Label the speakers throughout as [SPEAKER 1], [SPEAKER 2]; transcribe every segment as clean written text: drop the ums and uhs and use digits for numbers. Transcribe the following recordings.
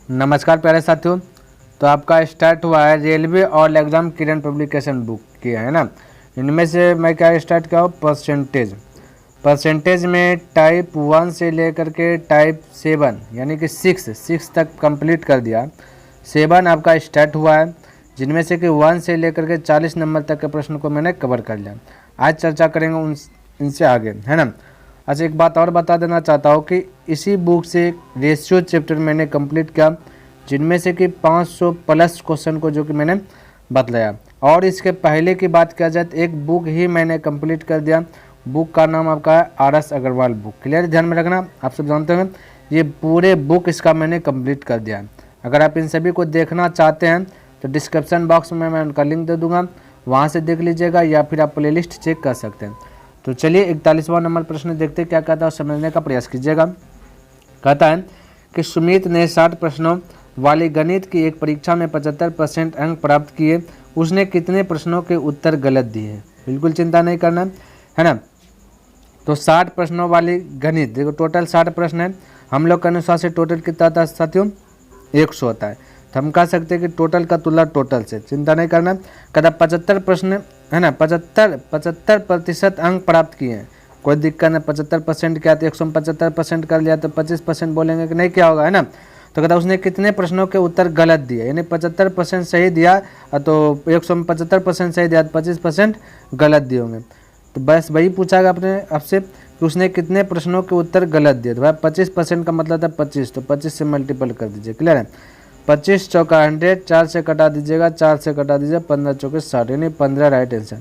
[SPEAKER 1] नमस्कार प्यारे साथियों। तो आपका स्टार्ट हुआ है रेलवे और एग्जाम किरण पब्लिकेशन बुक किया है ना। इनमें से मैं क्या स्टार्ट किया हूँ, परसेंटेज में टाइप 1 से लेकर के टाइप 7 यानी कि 6 तक कंप्लीट कर दिया। 7 आपका स्टार्ट हुआ है, जिनमें से कि 1 से लेकर के 40 नंबर तक के प्रश्न को मैंने कवर कर लिया। आज चर्चा करेंगे इनसे आगे, है ना। अच्छा, एक बात और बता देना चाहता हूँ कि इसी बुक से रेशियो चैप्टर मैंने कंप्लीट किया, जिनमें से कि 500 प्लस क्वेश्चन को जो कि मैंने बतलाया। और इसके पहले की बात किया जाए तो एक बुक ही मैंने कंप्लीट कर दिया। बुक का नाम आपका है RS अग्रवाल बुक। क्लियर, ध्यान में रखना। आप सब जानते हैं ये पूरे बुक इसका मैंने कंप्लीट कर दिया है। अगर आप इन सभी को देखना चाहते हैं तो डिस्क्रिप्शन बॉक्स में मैं उनका लिंक दे दूंगा, वहाँ से देख लीजिएगा, या फिर आप प्लेलिस्ट चेक कर सकते हैं। तो चलिए 41वां नंबर प्रश्न देखते क्या कहता है, समझने का प्रयास कीजिएगा। कहता है कि सुमित ने 60 प्रश्नों वाली गणित की एक परीक्षा में 75% अंक प्राप्त किए। उसने कितने प्रश्नों के उत्तर गलत दिए? बिल्कुल चिंता नहीं करना, है ना। तो 60 प्रश्नों वाली गणित, देखो टोटल 60 प्रश्न है। हम लोग के अनुसार से टोटल कितना होता है साथियों? 100 होता है। तो हम कह सकते हैं कि टोटल का तुलना टोटल से, चिंता नहीं करना। कहता 75 प्रश्न, है ना, 75% अंक प्राप्त किए हैं। कोई दिक्कत नहीं। 75% क्या, तो 175% कर लिया तो 25% बोलेंगे कि नहीं, क्या होगा, है ना। तो कहता उसने कितने प्रश्नों के उत्तर गलत दिए, यानी 75% सही दिया तो 175% सही दिया तो 25% गलत दिए होंगे। तो बस वही पूछा गया अपने आपसे कि उसने कितने प्रश्नों के उत्तर गलत दिए। तो भाई 25% का मतलब था 25, तो 25 से मल्टीपल कर दीजिए। क्लियर है। 25 चौका 100, 4 से कटा दीजिएगा, 4 से कटा दीजिए, 15 चौके 60, यानी 15 राइट आंसर।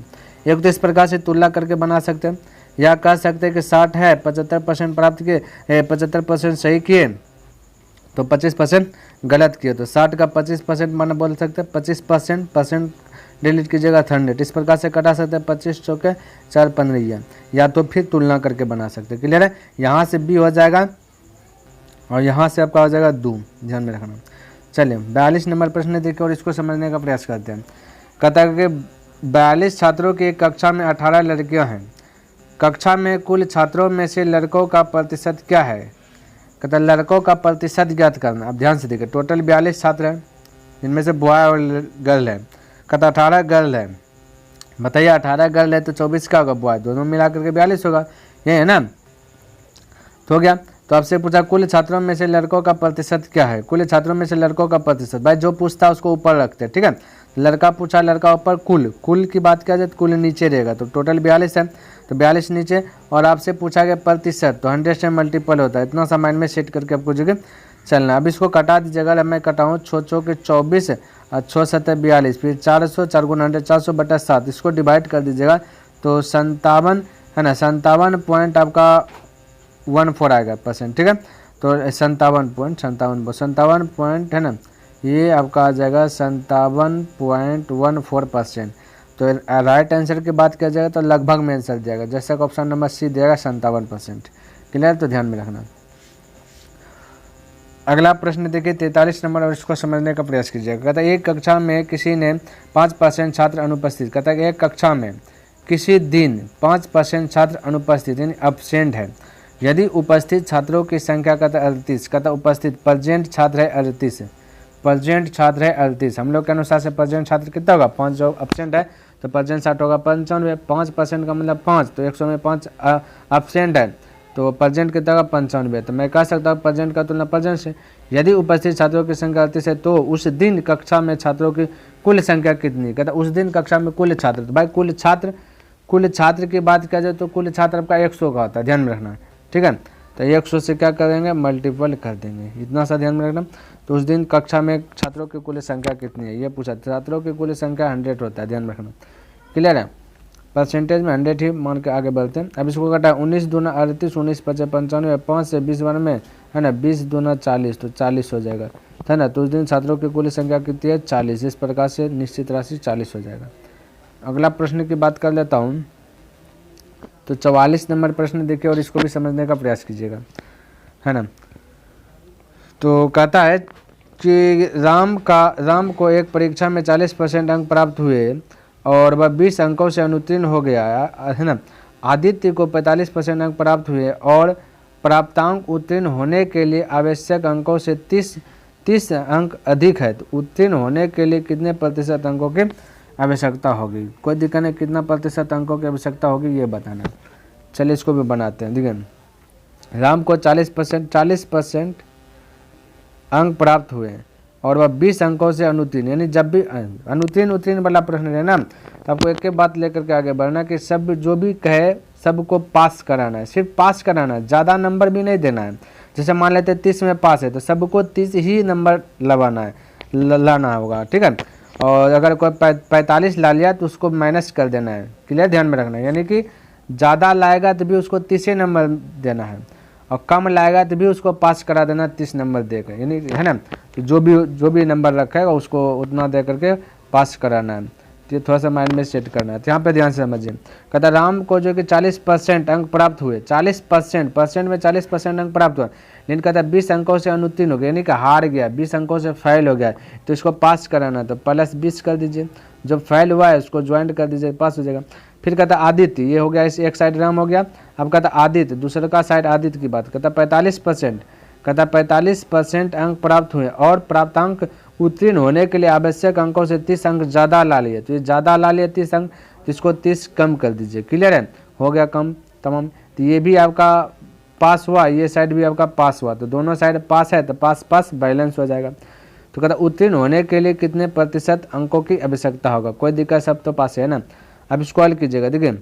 [SPEAKER 1] एक तो इस प्रकार से तुलना करके बना सकते हैं, या कह सकते हैं कि 60 है, 75% प्राप्त किए, 75% सही किए तो 25% गलत किए। तो 60 का 25% माना बोल सकते हैं 25%, डिलीट कीजिएगा 100। इस प्रकार से कटा सकते हैं 25 चौके 4 15, या तो फिर तुलना करके बना सकते हैं। क्लियर है। यहाँ से बी हो जाएगा और यहाँ से आपका हो जाएगा 2, ध्यान में रखना। चलिए 42 नंबर प्रश्न देखिए और इसको समझने का प्रयास करते हैं। कहता है कि 42 छात्रों की एक कक्षा में 18 लड़कियां हैं। कक्षा में कुल छात्रों में से लड़कों का प्रतिशत क्या है? कहता है लड़कों का प्रतिशत ज्ञात करना। अब ध्यान से देखिए, टोटल 42 छात्र हैं, जिनमें से बॉय और गर्ल है। कहता 18 गर्ल है। बताइए 18 गर्ल है तो 24 का होगा बॉय, दोनों मिला करके 42 होगा, ये है ना। तो हो गया। तो आपसे पूछा कुल छात्रों में से लड़कों का प्रतिशत क्या है? कुल छात्रों में से लड़कों का प्रतिशत, भाई जो पूछता है उसको ऊपर रखते हैं, ठीक है। लड़का पूछा, लड़का ऊपर, कुल की बात किया जाए तो कुल नीचे रहेगा। तो टोटल 42 है, तो 42 नीचे। और आपसे पूछा गया प्रतिशत, तो 100 से मल्टीपल होता है। इतना सा माइंड में सेट करके आपको जगह चलना। अब इसको कटा दीजिएगा, मैं कटाऊँ 6 के 24 और 6 7 42, फिर 400, 4 गुना 100, 400/7, इसको डिवाइड कर दीजिएगा तो 57, है ना, 57 पॉइंट आपका 14 आएगा परसेंट, ठीक है। तो 57 पॉइंट, है ना, ये आपका आ जाएगा 57.14%। तो राइट आंसर की बात किया जाएगा तो लगभग में आंसर जाएगा, जैसा कि ऑप्शन नंबर सी देगा 57%। क्लियर, तो ध्यान में रखना। अगला प्रश्न देखिए 43 नंबर, और इसको समझने का प्रयास कीजिएगा। कहता है एक कक्षा में किसी ने 5% छात्र अनुपस्थित। कहता है एक कक्षा में किसी दिन 5% छात्र अनुपस्थित यानी अब्सेंट है। यदि उपस्थित छात्रों की संख्या कहता है 38, कहता उपस्थित प्रेजेंट छात्र है 38, प्रेजेंट छात्र है 38। हम लोग के अनुसार से प्रेजेंट छात्र कितना होगा? 5, जो अब्सेंट है तो प्रेजेंट छात्र होगा 95। 5% का मतलब 5, तो 100 में 5 अब्सेंट है तो प्रेजेंट कितना होगा? 95। तो मैं कह सकता हूँ प्रेजेंट का तुलना प्रेजेंट से। यदि उपस्थित छात्रों की संख्या 38 है तो उस दिन कक्षा में छात्रों की कुल संख्या कितनी? कहता उस दिन कक्षा में कुल छात्र, तो भाई कुल छात्र की बात किया जाए तो कुल छात्र आपका 100 का होता है, ध्यान में रखना, ठीक है। तो 100 से क्या करेंगे? मल्टीपल कर देंगे, इतना सा ध्यान में रखना। तो उस दिन कक्षा में छात्रों की कुल संख्या कितनी है ये पूछा। छात्रों की कुल संख्या 100 होता है, ध्यान में रखना। क्लियर है। परसेंटेज में 100 ही मान के आगे बढ़ते हैं। अब इसको कटा 19 दूना 38, 19 5 95, 5 से 20 बार में, है ना, 20 दूना 40, तो 40 हो जाएगा, है ना। तो उस दिन छात्रों की कुल संख्या कितनी है? 40। इस प्रकार से निश्चित राशि 40 हो जाएगा। अगला प्रश्न की बात कर लेता हूँ। तो 44 नंबर प्रश्न देखिए और इसको भी समझने का प्रयास कीजिएगा, है ना। तो कहता है कि राम को एक परीक्षा में 40% अंक प्राप्त हुए और वह 20 अंकों से अनुत्तीर्ण हो गया, है ना। आदित्य को 45% अंक प्राप्त हुए और प्राप्तांक उत्तीर्ण होने के लिए आवश्यक अंकों से 30 अंक अधिक है तो उत्तीर्ण होने के लिए कितने प्रतिशत अंकों की आवश्यकता होगी। कोई दिक्कत नहीं, कितना प्रतिशत अंकों की आवश्यकता होगी ये बताना। चलिए इसको भी बनाते हैं। देखिए राम को 40% अंक प्राप्त हुए और वह 20 अंकों से अनुत्तीर्ण, यानी जब भी अनुत्तीर्ण उत्तीर्ण वाला प्रश्न है ना, तो आपको एक एक बात लेकर के आगे बढ़ना कि सब जो भी कहे सबको पास कराना है, सिर्फ पास कराना है, ज़्यादा नंबर भी नहीं देना है। जैसे मान लेते हैं 30 में पास है तो सबको 30 ही नंबर लगाना है, लाना होगा, ठीक है। और अगर कोई 45 ला लिया तो उसको माइनस कर देना है, क्लियर, ध्यान में रखना है। यानी कि ज़्यादा लाएगा तो भी उसको 30 नंबर देना है और कम लाएगा तो भी उसको पास करा देना 30 नंबर देकर, यानी है ना। तो जो भी नंबर रखेगा उसको उतना दे करके पास कराना है। तो ये थोड़ा सा माइंड में सेट करना है। तो यहाँ पे ध्यान से समझिए। कहता राम को जो कि 40% अंक प्राप्त हुए, 40% में 40% अंक प्राप्त हुआ, लेकिन कहता 20 अंकों से अनुत्तीर्ण हो गया, यानी कि हार गया, 20 अंकों से फेल हो गया, तो इसको पास कराना, तो +20 कर दीजिए। जो फेल हुआ है उसको ज्वाइंट कर दीजिए, पास हो जाएगा। फिर कहता आदित्य, ये हो गया, इस एक साइड राम हो गया। अब कहता आदित्य, दूसरे का साइड आदित्य की बात कहता 45%, कहता 45% अंक प्राप्त हुए और प्राप्तांक उत्तीर्ण होने के लिए आवश्यक अंकों से 30 अंक ज़्यादा ला लिए। तो ये ज़्यादा ला लिए 30 अंक, तो इसको 30 कम कर दीजिए, क्लियर है, हो गया कम, तमाम। तो ये भी आपका पास हुआ, ये साइड भी आपका पास हुआ, तो दोनों साइड पास है तो पास पास बैलेंस हो जाएगा। तो कहता उत्तीर्ण होने के लिए कितने प्रतिशत अंकों की आवश्यकता होगा। कोई दिक्कत, सब तो पास है ना। अब इसको हल कीजिएगा। देखिए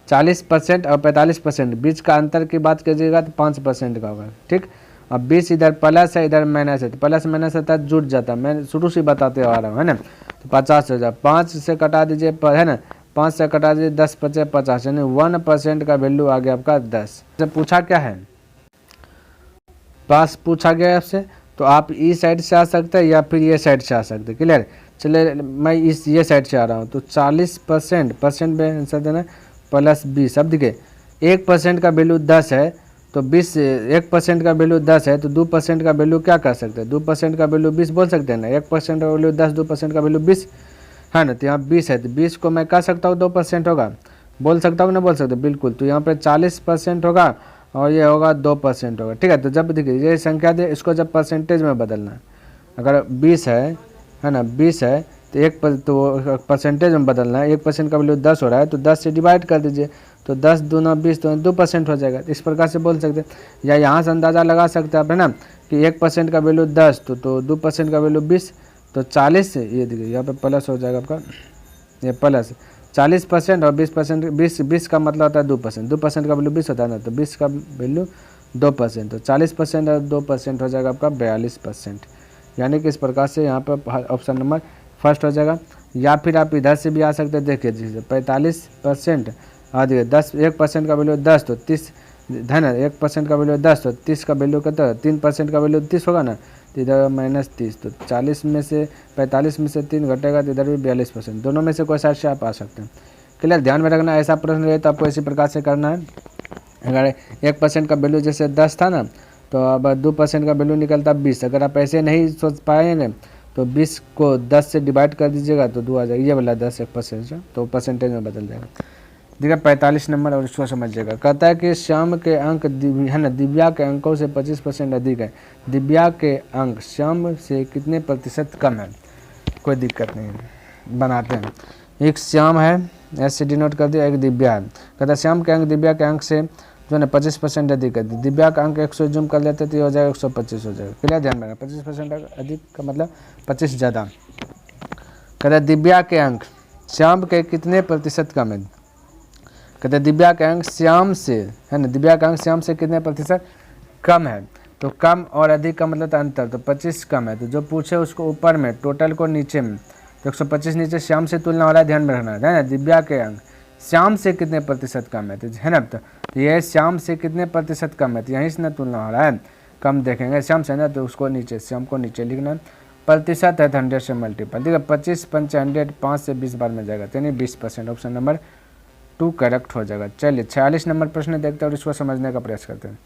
[SPEAKER 1] 40% और 45% बीच का अंतर की बात कीजिएगा तो 5% का होगा, ठीक। अब 20 इधर प्लस है इधर माइनस है, तो प्लस माइनस होता है जुट जाता है, मैं शुरू से बताते आ रहा हूँ, है ना। तो 50 हो जाए, 5 से कटा दीजिए, है ना, 5 से कटा दीजिए, 10 × 50, यानी 1% का वैल्यू आ गया आपका 10। से पूछा क्या है, पास पूछा गया आपसे, तो आप इस साइड से आ सकते हैं या फिर ये साइड से आ सकते हैं, क्लियर। चलिए मैं ये साइड से आ रहा हूँ, तो 40% में आंसर देना +20। अब देखिए 1% का वैल्यू 10 है तो 20, 1% का वैल्यू 10 है तो 2% का वैल्यू क्या कर सकते हैं, 2% का वैल्यू 20 बोल सकते हैं ना। 1% का वैल्यू 10, 2% का वैल्यू 20 है ना। तो यहाँ 20 है तो 20 को मैं कह सकता हूँ 2% होगा, बोल सकता हूँ ना, बोल सकते बिल्कुल। तो यहाँ पे 40% होगा और ये होगा 2% होगा, ठीक है। तो जब देखिए ये संख्या दे, इसको जब परसेंटेज में बदलना है, अगर 20 है ना, 20 है तो परसेंटेज में बदलना है, 1% का वैल्यू 10 हो रहा है तो 10 से डिवाइड कर दीजिए, तो 10 दूना 20 तो 2% हो जाएगा। इस प्रकार से बोल सकते हैं, या यहाँ से अंदाज़ा लगा सकते हैं आप, है ना, कि 1% का वैल्यू 10 तो 2% का वैल्यू 20 तो 40, ये देखिए यहाँ पे प्लस हो जाएगा आपका, ये प्लस 40% और 20%, 20 का मतलब होता है 2% का वैल्यू 20 होता है ना, तो 20 का वैल्यू 2%, तो 40% और 2% हो जाएगा आपका 42%। यानी कि इस प्रकार से यहाँ पर ऑप्शन नंबर फर्स्ट हो जाएगा। या फिर आप इधर से भी आ सकते हैं, देखिए जैसे 45% और देखिए 1% का वैल्यू 10 तो 30 है ना, 1% का वैल्यू 10 तो 30 का वैल्यू कितना है, 3% का वैल्यू 30 होगा ना, तो इधर -30, तो 40 में से 45 में से 3 घटेगा तो इधर भी 42%, दोनों में से कोई साइड से आप आ सकते हैं, क्लियर। ध्यान में रखना, ऐसा प्रश्न रहे तो आपको इसी प्रकार से करना है। अगर 1% का वैल्यू जैसे 10 था ना, तो अब 2% का वैल्यू निकलता 20। अगर आप ऐसे नहीं सोच पाएंगे तो 20 को 10 से डिवाइड कर दीजिएगा तो 2 आ जाएगा, ये वाला 10 1% तो परसेंटेज में बदल जाएगा। देखिए 45 नंबर और इसको समझिएगा। कहता है कि श्याम के अंक है ना दिव्या के अंकों से 25% अधिक है। दिव्या के अंक श्याम से कितने प्रतिशत कम है। कोई दिक्कत नहीं है, बनाते हैं। एक श्याम है, ऐसे डिनोट कर दिया, एक दिव्या है। कहता है श्याम के अंक दिव्या के अंक से जो है 25% अधिक है। दिव्या का अंक 100 जूम कर लेते तो ये हो जाएगा 125 हो जाएगा, क्लियर। ध्यान रखना 25% अधिक का मतलब 25 ज़्यादा। कहता है दिव्या के अंक श्याम के कितने प्रतिशत कम है। कहते हैं दिव्या का अंक श्याम से, है ना, दिव्या का अंक श्याम से कितने प्रतिशत कम है। तो कम और अधिक का मतलब अंतर, तो 25 कम है, तो जो पूछे उसको ऊपर में, टोटल को नीचे में, तो 125 नीचे श्याम से तुलना हो रहा है, ध्यान में रखना है ना। दिव्या के अंक श्याम से कितने प्रतिशत कम है, तो है ना, तो ये श्याम से कितने प्रतिशत कम है, तो यहीं से ना तुलना हो रहा है, कम देखेंगे श्याम से ना, तो उसको नीचे, श्याम को नीचे लिखना। प्रतिशत है 100 से मल्टीपल, ठीक है, 25 × 100 5 से 20 बार में जाएगा, यानी 20%। ऑप्शन नंबर 2 करेक्ट हो जाएगा। चलिए 46 नंबर प्रश्न देखते हैं और इसको समझने का प्रयास करते हैं।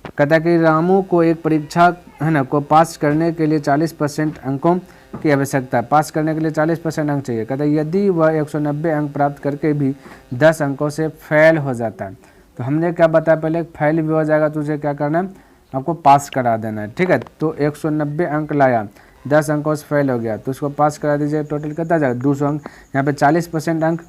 [SPEAKER 1] कहता है कि रामू को एक परीक्षा है ना को पास करने के लिए 40% अंकों की आवश्यकता है। पास करने के लिए 40% अंक चाहिए। कहता है यदि वह 190 अंक प्राप्त करके भी 10 अंकों से फेल हो जाता है, तो हमने क्या बताया पहले, फेल भी हो जाएगा तो उसे क्या करना है, आपको पास करा देना है, ठीक है। तो 190 अंक लाया, 10 अंकों से फेल हो गया तो उसको पास करा दीजिए। टोटल कितना जाएगा 200 अंक। यहाँ पे 40% अंक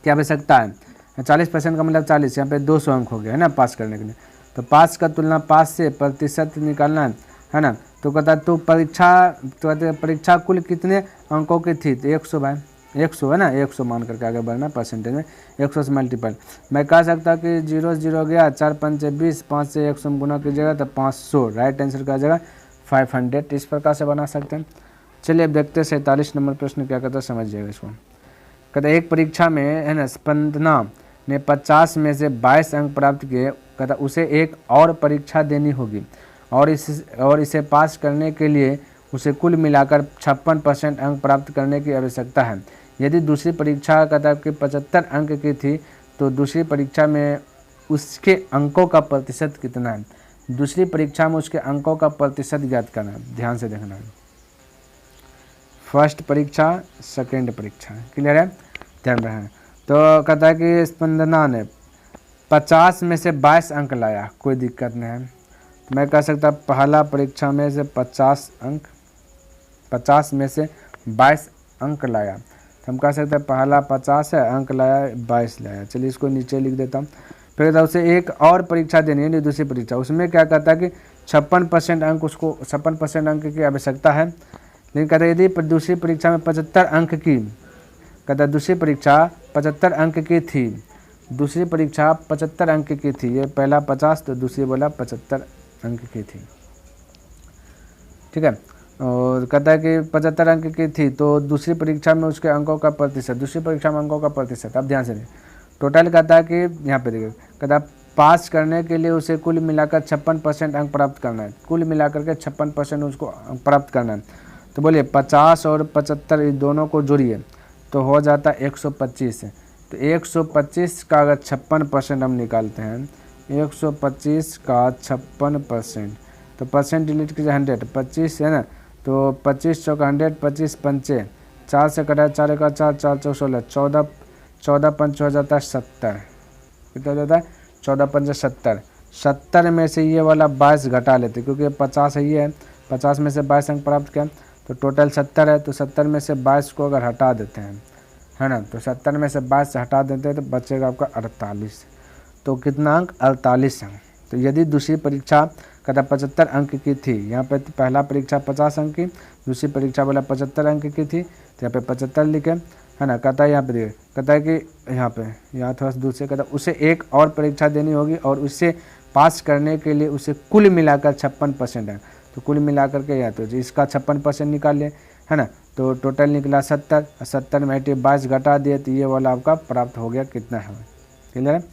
[SPEAKER 1] की आवश्यकता है, 40% का मतलब 40, यहाँ पे 200 अंक हो गया है ना पास करने के लिए। तो पास का तुलना पास से प्रतिशत निकालना है ना। तो कहता है तो परीक्षा कुल कितने अंकों की थी, तो 100 भाई 100 है ना, 100 मान करके आगे बढ़ना परसेंटेज में, 100 से मल्टीपल। मैं कह सकता कि 0 0 गया, 4 5 20, 5 से 100 गुना कीजिएगा तो 500, राइट आंसर का जगह 500। इस प्रकार से बना सकते हैं। चलिए अब देखते हैं 47 नंबर प्रश्न क्या कहता है, समझिएगा इसको। कहता एक परीक्षा में है ना स्पंदना ने 50 में से 22 अंक प्राप्त किए। कहता उसे एक और परीक्षा देनी होगी और इसे पास करने के लिए उसे कुल मिलाकर 56% अंक प्राप्त करने की आवश्यकता है। यदि दूसरी परीक्षा कहता कि 75 अंक की थी तो दूसरी परीक्षा में उसके अंकों का प्रतिशत कितना है। दूसरी परीक्षा में उसके अंकों का प्रतिशत ज्ञात करना है, ध्यान से देखना है। फर्स्ट परीक्षा, सेकेंड परीक्षा, क्लियर है, ध्यान रखें। तो कहता है कि स्पंदना ने 50 में से 22 अंक लाया, कोई दिक्कत नहीं है। तो मैं कह सकता पहला परीक्षा में से 50 में से 22 अंक लाया, तो हम कह सकते हैं पहला 50 है, अंक लाया 22 लाया। चलिए इसको नीचे लिख देता हूँ। फिर कहता उसे एक और परीक्षा देनी है, दूसरी परीक्षा, उसमें क्या कहता है कि 56% अंक, उसको 56% अंक की आवश्यकता है। लेकिन कहता है यदि दूसरी परीक्षा में 75 अंक की, कहता है दूसरी परीक्षा 75 अंक की थी, दूसरी परीक्षा 75 अंक की थी, ये पहला 50 तो दूसरी बोला 75 अंक की थी, ठीक है। और कहता है कि 75 अंक की थी तो दूसरी परीक्षा में उसके अंकों का प्रतिशत, दूसरी परीक्षा में अंकों का प्रतिशत, अब ध्यान से देखिए। टोटल कहता है कि यहाँ पे देखिए, कहता है पास करने के लिए उसे कुल मिलाकर 56% अंक प्राप्त करना है, कुल मिलाकर के 56% उसको अंक प्राप्त करना है। तो बोलिए 50 और 75 इस दोनों को जोड़िए तो हो जाता है 125। तो 125 का अगर 56% हम निकालते हैं, 125 का 56%, तो परसेंट डिलीट कीजिए 100, 25 है ना, तो 25 चौका 100, 25 पंचे 4 से कटा 4 का 4, 4 चौ 16, 14 पंच हो जाता है 70, कितना हो जाता है 14 पंच 70। 70 में से ये वाला 22 घटा लेते क्योंकि 50 है, ये है 50 में से 22 अंक प्राप्त किया तो टोटल 70 है। तो 70 में से 22 को अगर हटा देते हैं, है ना, तो 70 में से 22 हटा देते हैं तो बचेगा आपका 48। तो कितना अंक 48 अंक। तो यदि दूसरी परीक्षा कहता 75 अंक की थी, यहाँ पे पहला परीक्षा 50 अंक की, दूसरी परीक्षा वाला 75 अंक की थी, तो यहाँ पे 75 लिखे, है ना। कहता है यहाँ पे देखिए, कहता है कि यहाँ थोड़ा सा दूसरे, कहता है उसे एक और परीक्षा देनी होगी और उससे पास करने के लिए उसे कुल मिलाकर 56% है। तो कुल मिलाकर के या तो इसका 56% निकाल ले, है ना, तो टोटल निकला 70, 70 में 22 घटा दिए तो ये वाला आपका प्राप्त हो गया, कितना है, क्लियर है।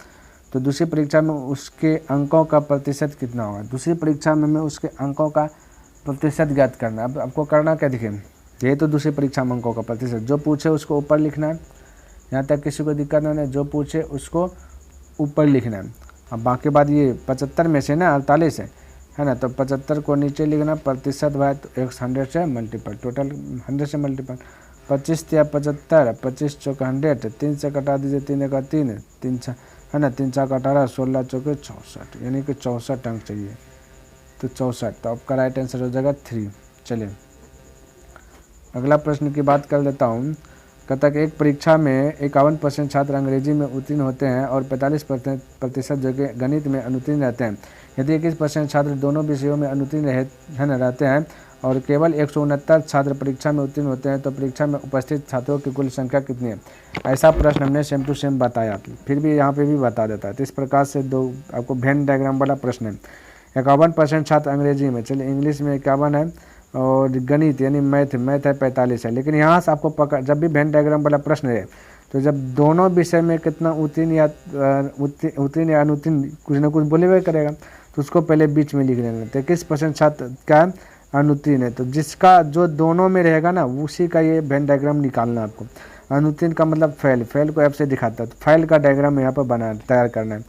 [SPEAKER 1] तो दूसरी परीक्षा में उसके अंकों का प्रतिशत कितना होगा, दूसरी परीक्षा में उसके अंकों का प्रतिशत ज्ञात करना। अब आपको करना क्या, देखिए ये तो दूसरी परीक्षा में अंकों का प्रतिशत, जो पूछे उसको ऊपर लिखना है, यहाँ तक किसी को दिक्कत नहीं है, जो पूछे उसको ऊपर लिखना है। अब बाकी बात ये 75 में से ना 48 है ना, तो 75 को नीचे लिखना, प्रतिशत भाई तो 100 से मल्टीपल, टोटल 100 से मल्टीपल, 25 या 75, 25 चौका 100, 3 से कटा दीजिए, 3 का 3, 3 है ना, 3 4 18, 16 चौके 64, यानी कि 64 अंक चाहिए। तो 64, तो आपका राइट आंसर हो जाएगा 3। चलिए अगला प्रश्न की बात कर लेता हूँ। कहता कि एक परीक्षा में 51% छात्र अंग्रेजी में उत्तीर्ण होते हैं और 45% जो कि गणित में अनुत्तीर्ण रहते हैं। यदि 21% छात्र दोनों विषयों में अनुत्तीर्ण रहते हैं और केवल 169 छात्र परीक्षा में उत्तीर्ण होते हैं तो परीक्षा में उपस्थित छात्रों की कुल संख्या कितनी है। ऐसा प्रश्न हमने सेम टू सेम बताया, फिर भी यहाँ पे भी बता देता है। तो इस प्रकार से दो आपको वेन डायग्राम वाला प्रश्न है। 51% छात्र अंग्रेजी में, चलिए इंग्लिश में 51 है और गणित यानी मैथ है 45 है। लेकिन यहाँ से आपको जब भी वेन डायग्राम वाला प्रश्न है तो जब दोनों विषय में कितना उत्तीर्ण या अनुत्तीर्ण कुछ ना कुछ बोले हुए करेगा तो उसको पहले बीच में लिख लेना। तो 21% छात्र क्या अनुत्तीर्ण है, तो जिसका जो दोनों में रहेगा ना उसी का ये वेन डायग्राम निकालना है आपको। अनुत्तीर्ण का मतलब फेल को ऐप से दिखाता है, तो फेल का डायग्राम यहाँ पर तैयार करना है।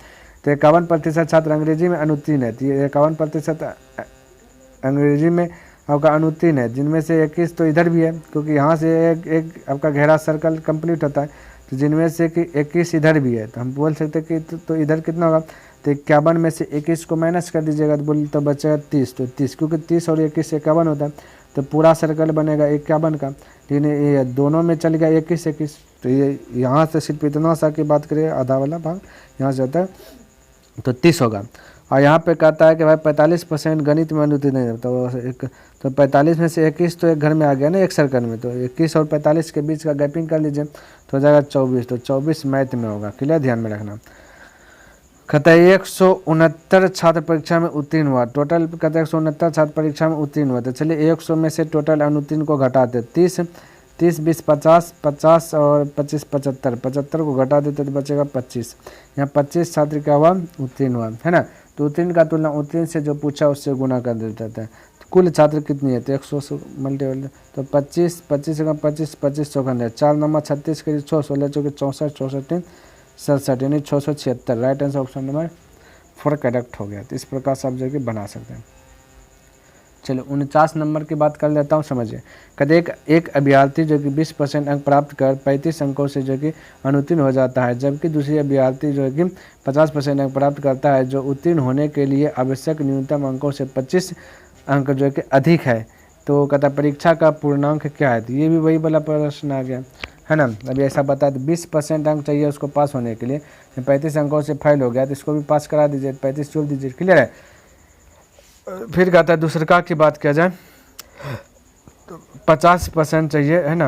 [SPEAKER 1] तो 51% छात्र अंग्रेजी में अनुत्तीर्ण है, तो ये 51% अंग्रेजी में आपका अनुत्तीर्ण है, जिनमें से 21 तो इधर भी है क्योंकि यहाँ से एक आपका घेरा सर्कल कंप्लीट होता है, तो जिनमें से कि 21 इधर भी है, तो हम बोल सकते हैं कि तो इधर कितना होगा, तो 51 में से 21 को माइनस कर दीजिएगा तो बोल तो बचेगा 30, तो 30 क्योंकि 30 और 21 51 होता है, तो पूरा सर्कल बनेगा 51 का। लेकिन ये दोनों में चल गया 21, तो ये यहाँ से सिर्फ इतना सा की बात करें, आधा वाला भाग यहाँ से होता है तो 30 होगा। और यहाँ पे कहता है कि भाई 45% गणित में अनुत्तीर्ण नहीं है, तो 45 में से 21 तो एक घर में आ गया ना एक सर्कल में, तो 21 और 45 के बीच का गैपिंग कर लीजिए तो हो जाएगा 24, तो 24 मैथ में होगा। क्लियर, ध्यान में रखना। कहता है 169 छात्र परीक्षा में उत्तीर्ण हुआ, टोटल कहता है 169 छात्र परीक्षा में उत्तीर्ण हुआ, तो चलिए 100 में से टोटल अनुत्तीर्ण को घटा दे, 30 20 50 50 और 25 75, 75 को घटा देते तो बचेगा 25। यहाँ 25 छात्र क्या हुआ, उत्तीर्ण हुआ, है ना। तो उत्तीर्ण का तुलना उत्तीर्ण से जो पूछा उससे गुना कर देते हैं। तो कुल छात्र कितनी है, तो 100 से मल्टीपल, तो 25 25 का 25 25 चौखंड, 4 नंबर 36 के 6 16 चौके 64 64 67 यानी 676। Right answer option number 4 correct हो गया। तो इस प्रकार से आप जो कि बना सकते हैं। चलो 49 नंबर की बात कर लेता हूँ, समझिए। कहते एक अभ्यर्थी जो कि 20% अंक प्राप्त कर 35 अंकों से जो कि अनुत्तीर्ण हो जाता है, जबकि दूसरी अभ्यर्थी जो कि 50% अंक प्राप्त करता है, जो उत्तीर्ण होने के लिए आवश्यक न्यूनतम अंकों से 25 अंक जो कि अधिक है। तो कहता परीक्षा का पूर्णांक क्या है, तो ये भी वही वाला प्रश्न आ गया, है ना। अभी ऐसा बता दो 20% अंक चाहिए उसको पास होने के लिए, 35 अंकों से फेल हो गया तो इसको भी पास करा दीजिए, 35 जोड़ दीजिए। क्लियर है। फिर कहता है दूसरा की बात किया जाए तो 50% चाहिए, है ना,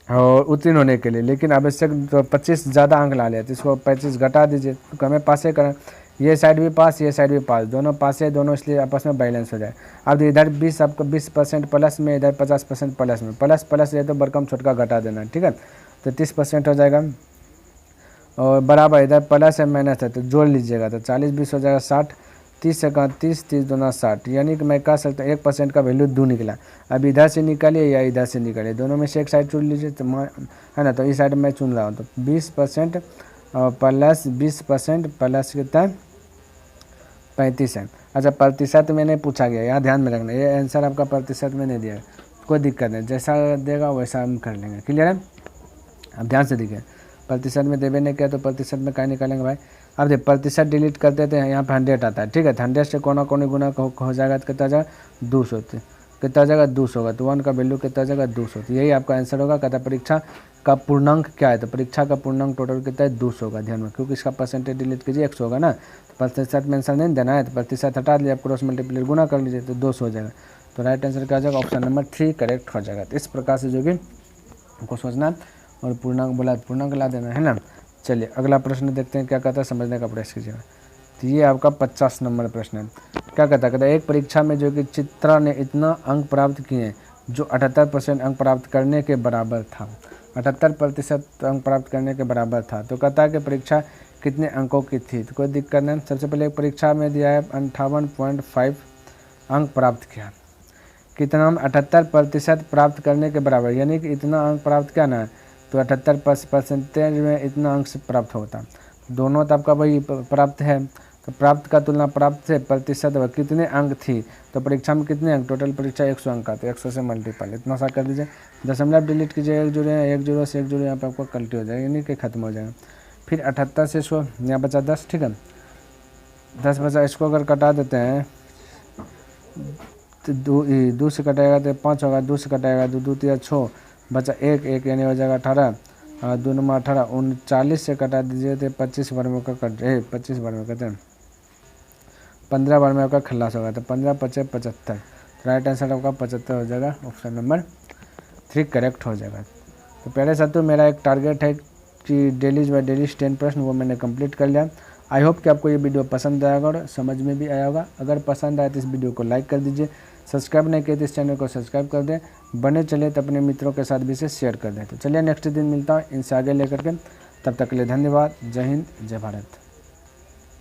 [SPEAKER 1] और उत्तीर्ण होने के लिए, लेकिन आवश्यक तो 25 ज़्यादा अंक ला लिया तो इसको 25 घटा दीजिए, तो हमें पासे करें, ये साइड भी पास ये साइड भी पास, दोनों पास है दोनों, इसलिए आपस में बैलेंस हो जाए। अब इधर 20 आपको 20% प्लस में, इधर 50% प्लस में, प्लस प्लस है तो बरकम छोटका घटा देना, ठीक है। तो 30% हो जाएगा, और बराबर इधर प्लस है माइनस है तो जोड़ लीजिएगा, तो 40 20 हो जाएगा 60, 30 से 30 30 दूना 60, यानी कि मैं कह सकता हूँ 1% का वैल्यू 2 निकला। अब इधर से निकालिए या इधर से निकालिए, दोनों में से एक साइड चुन लीजिए, तो है ना, तो इस साइड मैं चुन रहा हूँ, तो 20% प्लस 20% प्लस कितना 35 है। अच्छा प्रतिशत में नहीं पूछा गया, यहाँ ध्यान में रखना, ये आंसर आपका प्रतिशत में नहीं दिया, कोई दिक्कत नहीं, जैसा देगा वैसा हम कर लेंगे। क्लियर है। अब ध्यान से देखिए, प्रतिशत में देवे नहीं किया तो प्रतिशत में क्या निकालेंगे भाई। अब देखिए प्रतिशत डिलीट कर देते हैं, यहाँ पे 100 आता है, ठीक है। 100 से कोना कोनी गुना हो जाएगा तो कितना जाएगा 200, कितना जाएगा 200 होगा, तो 1 का वैल्यू कितना जाएगा 200, तो यही आपका आंसर होगा। कहता परीक्षा का पूर्णांक क्या है, तो परीक्षा का पूर्णांक टोटल कितना है 200 होगा, ध्यान में, क्योंकि इसका परसेंटेज डिलीट कीजिए 100 होगा ना, तो प्रतिशत में आंसर नहीं देना है, तो प्रतिशत हटा दिया, आप क्रॉस मल्टीप्लाई गुना कर लीजिए तो 200 हो जाएगा। तो राइट आंसर क्या हो जाएगा, ऑप्शन नंबर 3 करेक्ट हो जाएगा। तो इस प्रकार से जो कि हमको सोचना और पूर्णांक बोला पूर्णांक ला देना, है ना। चलिए अगला प्रश्न देखते हैं क्या कहता है, समझने का प्रयास कीजिएगा। तो ये आपका 50 नंबर प्रश्न है। क्या कहता है, एक परीक्षा में जो कि चित्रा ने इतना अंक प्राप्त किए जो 78% अंक प्राप्त करने के बराबर था, 78% अंक प्राप्त करने के बराबर था। तो कहता है कि परीक्षा कितने अंकों की थी, तो कोई दिक्कत नहीं। सबसे पहले एक परीक्षा में दिया है 58.5 अंक प्राप्त किया, कितना 78% प्राप्त करने के बराबर, यानी कि इतना अंक प्राप्त किया ना, तो 78% में इतना अंक से प्राप्त होता, दोनों तो आपका वही प्राप्त है। तो प्राप्त का तुलना प्राप्त से प्रतिशत कितने अंक थी, तो परीक्षा में कितने अंक, टोटल परीक्षा 100 अंक का, तो 100 से मल्टीपल इतना सा कर दीजिए, दशमलव डिलीट कीजिए, एक जुड़े हैं, एक जुड़ो से एक जुड़े, यहाँ पे आपको कल्टी हो जाएगा, यानी कि खत्म हो जाएगा। फिर 78 से 100 यहाँ बचा 10, ठीक है, 10 बचा, इसको अगर कटा देते हैं तो 2 से कटाएगा तो 5 होगा, 2 से कटाएगा 2 2 3 6 बचा 1 1 यानी हो जाएगा 18, 2 नंबर 18, 39 से कटा दीजिए तो 25 बार में का 25 बार में कहते हैं 15 बार में आपका खल्लास होगा, तो 15 25 75, राइट आंसर आपका 75 हो जाएगा, ऑप्शन नंबर 3 करेक्ट हो जाएगा। तो पहले साथ तो मेरा एक टारगेट है कि डेलीज बाय डेलीज 10 प्रश्न वो मैंने कंप्लीट कर लिया। आई होप कि आपको ये वीडियो पसंद आएगा और समझ में भी आया होगा। अगर पसंद आए तो इस वीडियो को लाइक कर दीजिए, सब्सक्राइब नहीं किए तो इस चैनल को सब्सक्राइब कर दें, बने चले तो अपने मित्रों के साथ भी इसे शेयर कर दें। तो चलिए नेक्स्ट दिन मिलता हूँ इनसे आगे लेकर के, तब तक के लिए धन्यवाद। जय हिंद, जय भारत।